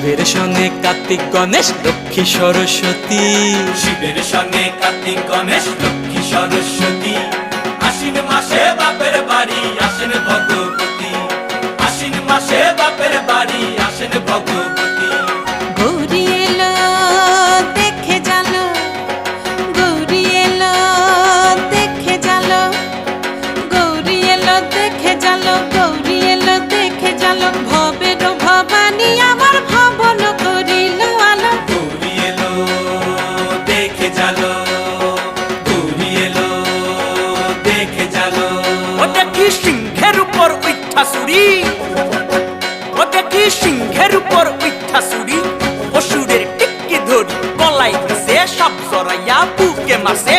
শিবের সঙ্গে কার্তিক গণেশ লক্ষ্মী সরস্বতী, শিবের সঙ্গে কার্তিক গণেশ লক্ষ্মী সরস্বতী। আশ্বিন মাসে বাপের বাড়ি আসেন ভগবতী, আশ্বিন মাসে বাপের বাড়ি আসেন ভগবতী। গৌরী এলো দেখে জানো, গৌরী এলো দেখে জানো, গৌরী এলো দেখে জানো, গৌরী এলো দেখে জানো। ভবের ভবানী আমার ভবন করিল আলো। গৌরী এলো দেখে জালো, গৌরী এলো দেখে জালো। ও দেখি সিংহের উপর উঠা চুরি, ও দেখি সিংহের উপর উঠা চুরি। অসুরের টিকি ধরি গলায় দিছে, সাপ জড়াইয়া বুকে মারছে।